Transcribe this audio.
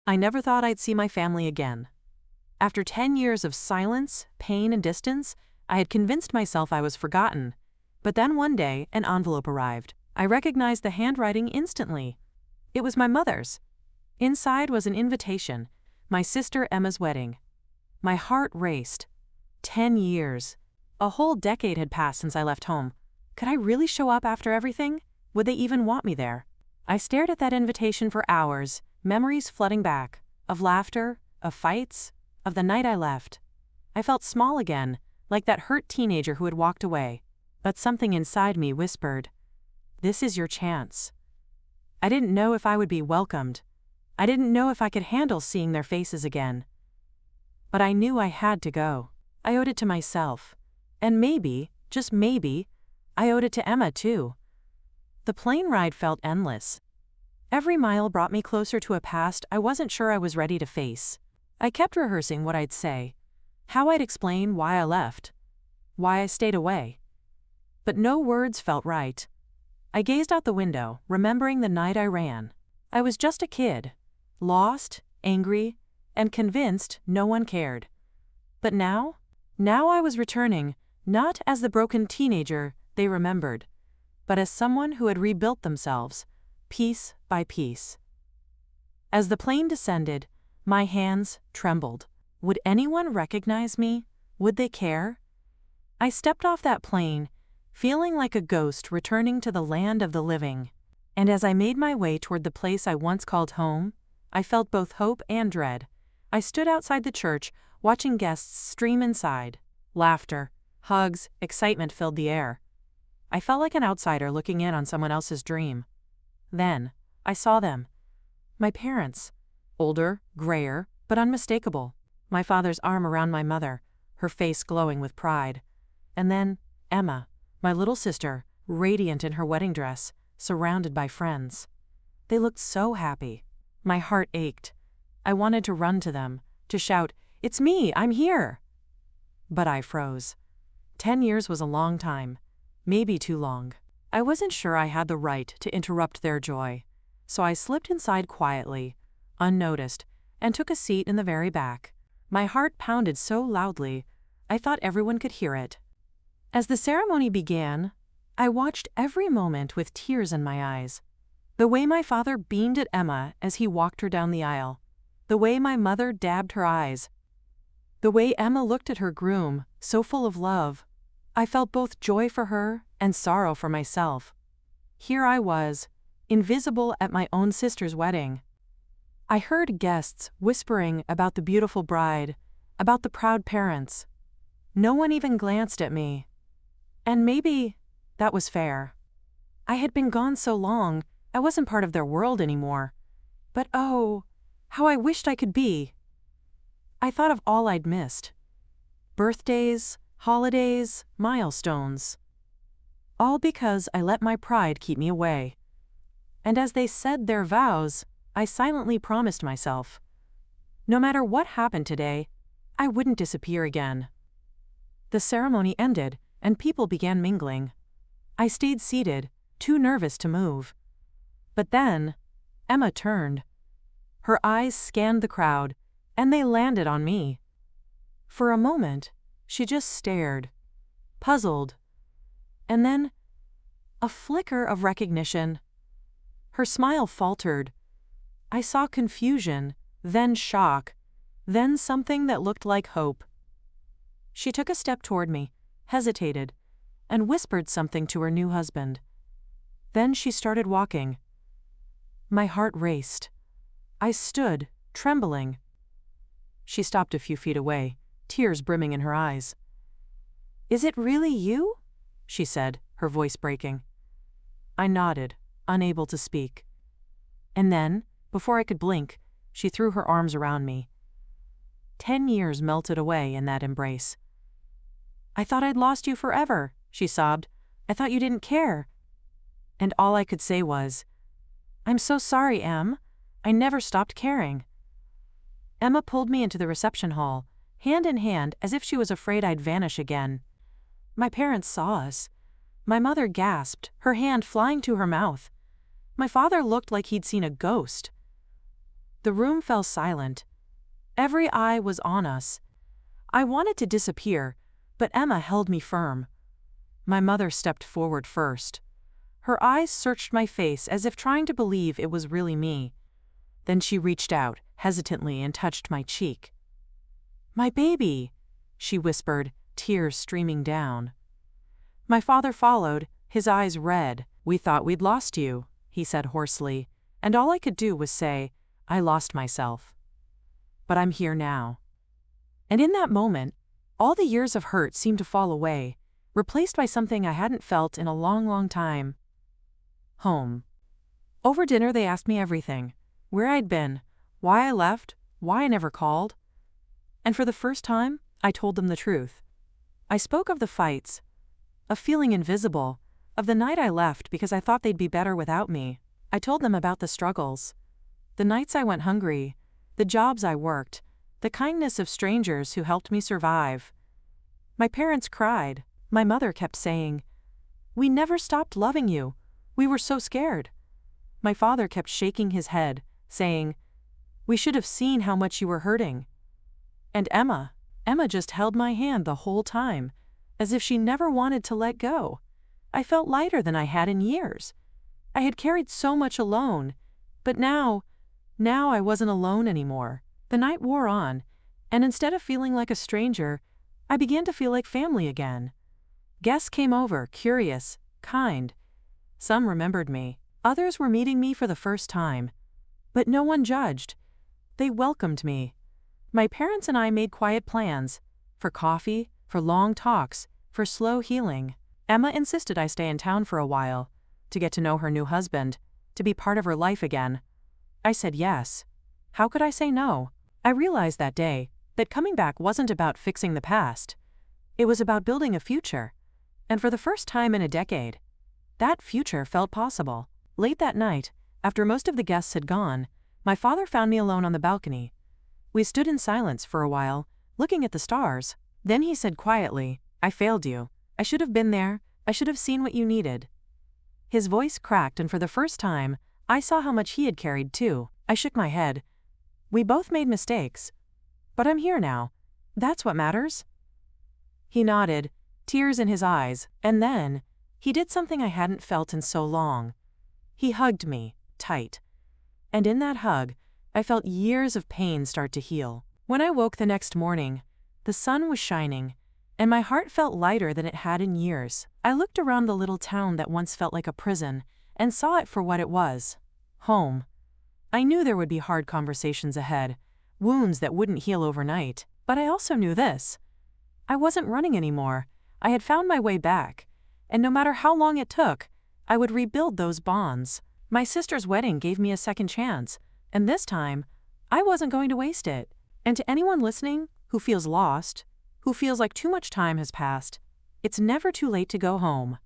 I never thought I'd see my family again. After 10 years of silence, pain, and distance, I had convinced myself I was forgotten. But then one day, an envelope arrived. I recognized the handwriting instantly. It was my mother's. Inside was an invitation, my sister Emma's wedding. My heart raced. 10 years. A whole decade had passed since I left home. Could I really show up after everything? Would they even want me there? I stared at that invitation for hours, memories flooding back, of laughter, of fights, of the night I left. I felt small again, like that hurt teenager who had walked away. But something inside me whispered, "This is your chance." I didn't know if I would be welcomed. I didn't know if I could handle seeing their faces again. But I knew I had to go. I owed it to myself. And maybe, just maybe, I owed it to Emma too. The plane ride felt endless. Every mile brought me closer to a past I wasn't sure I was ready to face. I kept rehearsing what I'd say, how I'd explain why I left, why I stayed away. But no words felt right. I gazed out the window, remembering the night I ran. I was just a kid, lost, angry, and convinced no one cared. But now I was returning, not as the broken teenager they remembered, but as someone who had rebuilt themselves, piece by piece. As the plane descended, my hands trembled. Would anyone recognize me? Would they care? I stepped off that plane, feeling like a ghost returning to the land of the living. And as I made my way toward the place I once called home, I felt both hope and dread. I stood outside the church, watching guests stream inside. Laughter, hugs, excitement filled the air. I felt like an outsider looking in on someone else's dream. Then, I saw them. My parents. Older, grayer, but unmistakable. My father's arm around my mother, her face glowing with pride. And then, Emma, my little sister, radiant in her wedding dress, surrounded by friends. They looked so happy. My heart ached. I wanted to run to them, to shout, "It's me, I'm here!" But I froze. 10 years was a long time, maybe too long. I wasn't sure I had the right to interrupt their joy, so I slipped inside quietly, unnoticed, and took a seat in the very back. My heart pounded so loudly, I thought everyone could hear it. As the ceremony began, I watched every moment with tears in my eyes. The way my father beamed at Emma as he walked her down the aisle. The way my mother dabbed her eyes. The way Emma looked at her groom, so full of love. I felt both joy for her and sorrow for myself. Here I was, invisible at my own sister's wedding. I heard guests whispering about the beautiful bride, about the proud parents. No one even glanced at me. And maybe that was fair. I had been gone so long, I wasn't part of their world anymore. But oh, how I wished I could be. I thought of all I'd missed. Birthdays, holidays, milestones. All because I let my pride keep me away. And as they said their vows, I silently promised myself, no matter what happened today, I wouldn't disappear again. The ceremony ended, and people began mingling. I stayed seated, too nervous to move. But then, Emma turned. Her eyes scanned the crowd, and they landed on me. For a moment, she just stared, puzzled. And then, a flicker of recognition. Her smile faltered. I saw confusion, then shock, then something that looked like hope. She took a step toward me, hesitated, and whispered something to her new husband. Then she started walking. My heart raced. I stood, trembling. She stopped a few feet away, tears brimming in her eyes. "Is it really you?" she said, her voice breaking. I nodded, unable to speak. And then, before I could blink, she threw her arms around me. 10 years melted away in that embrace. "I thought I'd lost you forever," she sobbed. "I thought you didn't care." And all I could say was, "I'm so sorry, Em. I never stopped caring." Emma pulled me into the reception hall, hand in hand as if she was afraid I'd vanish again. My parents saw us. My mother gasped, her hand flying to her mouth. My father looked like he'd seen a ghost. The room fell silent. Every eye was on us. I wanted to disappear, but Emma held me firm. My mother stepped forward first. Her eyes searched my face as if trying to believe it was really me. Then she reached out, hesitantly, and touched my cheek. "My baby," she whispered, tears streaming down. My father followed, his eyes red. "We thought we'd lost you," he said hoarsely, and all I could do was say, "I lost myself. But I'm here now." And in that moment, all the years of hurt seemed to fall away, replaced by something I hadn't felt in a long, long time. Home. Over dinner they asked me everything. Where I'd been, why I left, why I never called. And for the first time, I told them the truth. I spoke of the fights, of feeling invisible, of the night I left because I thought they'd be better without me. I told them about the struggles, the nights I went hungry, the jobs I worked, the kindness of strangers who helped me survive. My parents cried. My mother kept saying, "We never stopped loving you. We were so scared." My father kept shaking his head, saying, "We should have seen how much you were hurting." And Emma just held my hand the whole time, as if she never wanted to let go. I felt lighter than I had in years. I had carried so much alone, but now I wasn't alone anymore. The night wore on, and instead of feeling like a stranger, I began to feel like family again. Guests came over, curious, kind. Some remembered me. Others were meeting me for the first time. But no one judged. They welcomed me. My parents and I made quiet plans, for coffee, for long talks, for slow healing. Emma insisted I stay in town for a while, to get to know her new husband, to be part of her life again. I said yes. How could I say no? I realized that day that coming back wasn't about fixing the past. It was about building a future. And for the first time in a decade, that future felt possible. Late that night, after most of the guests had gone, my father found me alone on the balcony. We stood in silence for a while, looking at the stars. Then he said quietly, "I failed you. I should have been there. I should have seen what you needed." His voice cracked, and for the first time, I saw how much he had carried too. I shook my head. "We both made mistakes. But I'm here now. That's what matters." He nodded, tears in his eyes, and then he did something I hadn't felt in so long. He hugged me, tight. And in that hug, I felt years of pain start to heal. When I woke the next morning, the sun was shining, and my heart felt lighter than it had in years. I looked around the little town that once felt like a prison, and saw it for what it was: home. I knew there would be hard conversations ahead, wounds that wouldn't heal overnight. But I also knew this: I wasn't running anymore. I had found my way back, and no matter how long it took, I would rebuild those bonds. My sister's wedding gave me a second chance, and this time, I wasn't going to waste it. And to anyone listening who feels lost, who feels like too much time has passed, it's never too late to go home.